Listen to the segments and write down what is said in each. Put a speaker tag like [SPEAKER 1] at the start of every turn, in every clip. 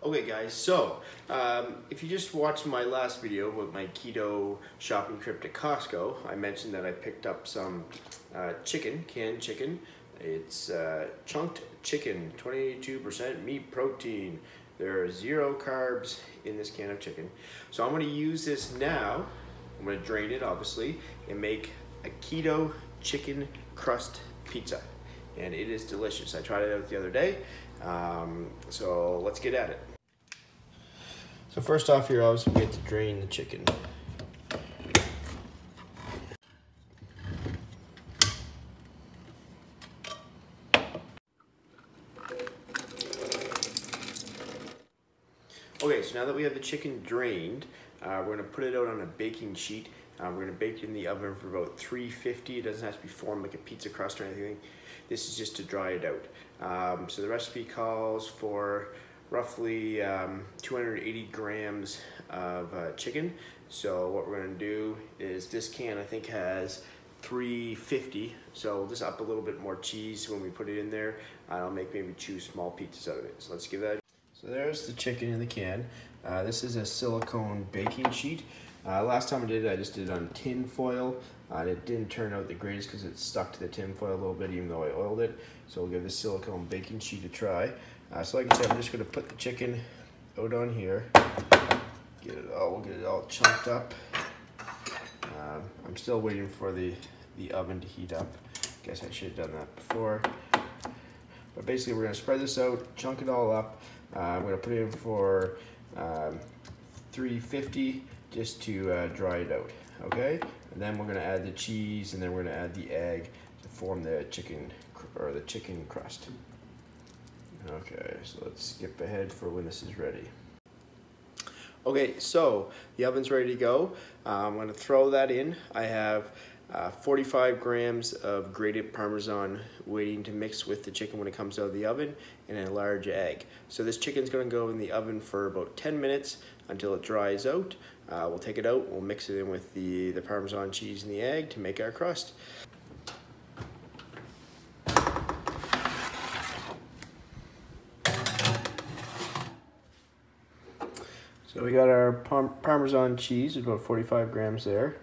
[SPEAKER 1] Okay guys, so if you just watched my last video with my keto shopping trip to Costco, I mentioned that I picked up some chicken, canned chicken. It's chunked chicken, 22% meat protein. There are 0 carbs in this can of chicken. So I'm going to use this now. I'm going to drain it obviously and make a keto chicken crust pizza. And it is delicious. I tried it out the other day. So let's get at it. So first off here, obviously we get to drain the chicken. Okay, so now that we have the chicken drained, we're going to put it out on a baking sheet. We're going to bake it in the oven for about 350. It doesn't have to be formed like a pizza crust or anything. This is just to dry it out. So the recipe calls for roughly 280 grams of chicken. So what we're going to do is this can I think has 350, so we'll just up a little bit more cheese when we put it in there. I'll make maybe 2 small pizzas out of it. So let's give that. So there's the chicken in the can. This is a silicone baking sheet. Last time I did it, I just did it on tin foil. And it didn't turn out the greatest because it stuck to the tin foil a little bit even though I oiled it. So we'll give this silicone baking sheet a try. So like I said, I'm just going to put the chicken out on here. We'll get it all chunked up. I'm still waiting for the oven to heat up. Guess I should have done that before. But basically we're going to spread this out, chunk it all up. I'm going to put it in for 350 just to dry it out, okay? And then we're going to add the cheese and then we're going to add the egg to form the chicken crust. Okay, so let's skip ahead for when this is ready. Okay, so the oven's ready to go. I'm going to throw that in. I have 45 grams of grated Parmesan waiting to mix with the chicken when it comes out of the oven, and a large egg. So this chicken's going to go in the oven for about 10 minutes until it dries out. We'll take it out, we'll mix it in with the Parmesan cheese and the egg to make our crust. So we got our Parmesan cheese, about 45 grams there.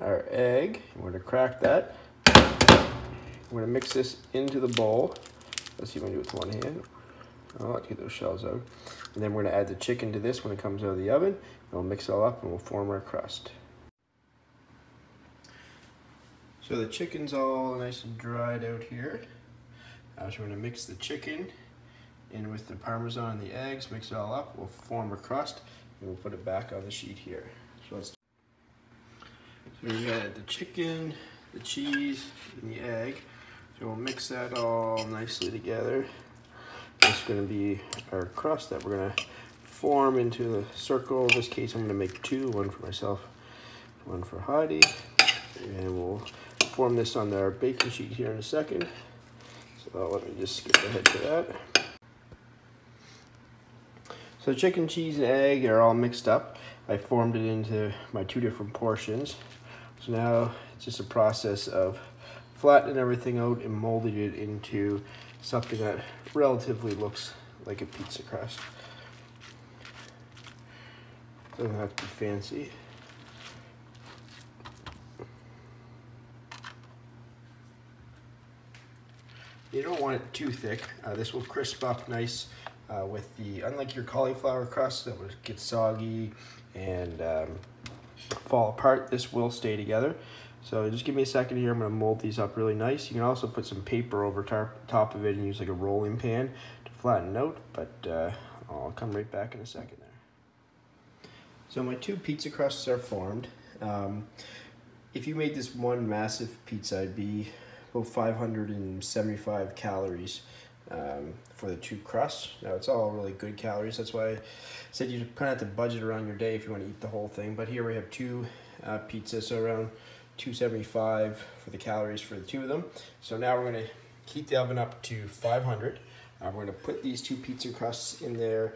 [SPEAKER 1] Our egg, we're going to crack that. We're going to mix this into the bowl. Let's see if I can do it with one hand. Oh, let's get those shells out. And then we're going to add the chicken to this when it comes out of the oven. And we'll mix it all up and we'll form our crust. So the chicken's all nice and dried out here. So we're going to mix the chicken in with the Parmesan and the eggs, mix it all up. We'll form a crust and we'll put it back on the sheet here. So let's. So we got the chicken, the cheese, and the egg. So we'll mix that all nicely together. This is going to be our crust that we're going to form into a circle. In this case, I'm going to make 2, one for myself, one for Heidi. And we'll form this on our baking sheet here in a second. So let me just skip ahead to that. So chicken, cheese, and egg are all mixed up. I formed it into my 2 different portions. So now it's just a process of flattening everything out and molding it into something that relatively looks like a pizza crust. Doesn't have to be fancy. You don't want it too thick. This will crisp up nice with the, unlike your cauliflower crust that would get soggy and fall apart, this will stay together. So just give me a second here. I'm going to mold these up really nice. You can also put some paper over top of it and use like a rolling pan to flatten out, but I'll come right back in a second there. So my 2 pizza crusts are formed. If you made this one massive pizza, it'd be about 575 calories for the 2 crusts. Now it's all really good calories. That's why I said you kind of have to budget around your day if you want to eat the whole thing. But here we have 2 pizzas, so around 275 for the calories for the 2 of them. So now we're going to heat the oven up to 500. We're going to put these 2 pizza crusts in there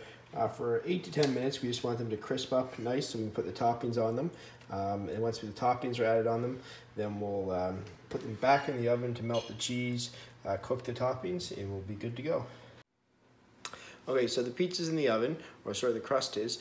[SPEAKER 1] for 8 to 10 minutes. We just want them to crisp up nice, so we can put the toppings on them. And once the toppings are added on them, then we'll put them back in the oven to melt the cheese, cook the toppings, and we'll be good to go. Okay, so the pizza's in the oven, or sorry, the crust is.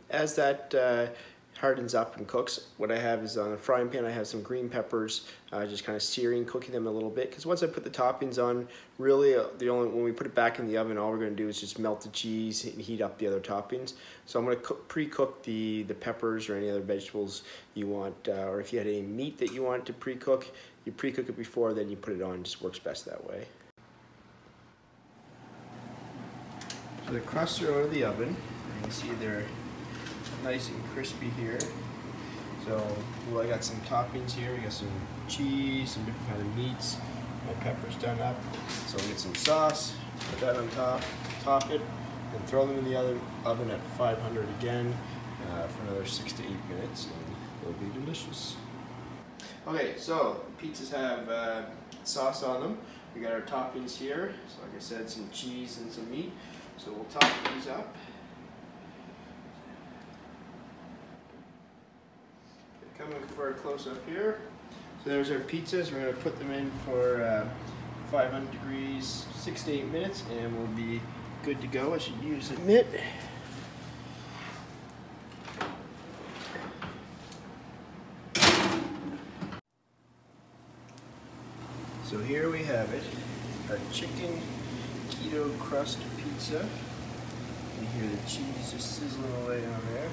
[SPEAKER 1] As that hardens up and cooks, what I have is on a frying pan, I have some green peppers, just kind of searing, cooking them a little bit. Because once I put the toppings on, really, when we put it back in the oven, all we're going to do is just melt the cheese and heat up the other toppings. So I'm going to pre-cook the peppers or any other vegetables you want, or if you had any meat that you want to pre-cook, you pre-cook it before, then you put it on. It just works best that way. So the crusts are out of the oven. You can see they're nice and crispy here. So, well, I got some toppings here. We got some cheese, some different kind of meats. My pepper's done up. So we'll get some sauce, put that on top it, and throw them in the oven at 500 again for another 6 to 8 minutes, and they'll be delicious. Okay, so pizzas have sauce on them. We got our toppings here. So like I said, some cheese and some meat. So we'll top these up. Coming for a close-up here. So there's our pizzas. We're going to put them in for 500 degrees, 6 to 8 minutes, and we'll be good to go. I should use a mitt. So here we have it, our chicken keto crust pizza. You hear the cheese just sizzling away on there.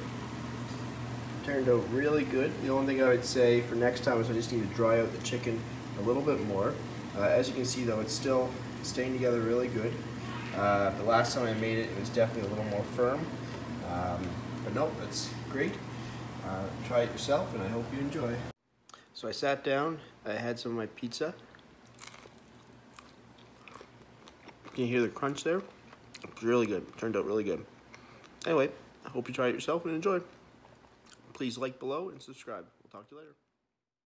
[SPEAKER 1] Turned out really good. The only thing I would say for next time is I just need to dry out the chicken a little bit more. As you can see though, it's still staying together really good. The last time I made it, it was definitely a little more firm. But nope, that's great. Try it yourself and I hope you enjoy. So I sat down, I had some of my pizza. Can you hear the crunch there? It's really good. Turned out really good. Anyway, I hope you try it yourself and enjoy. Please like below and subscribe. We'll talk to you later.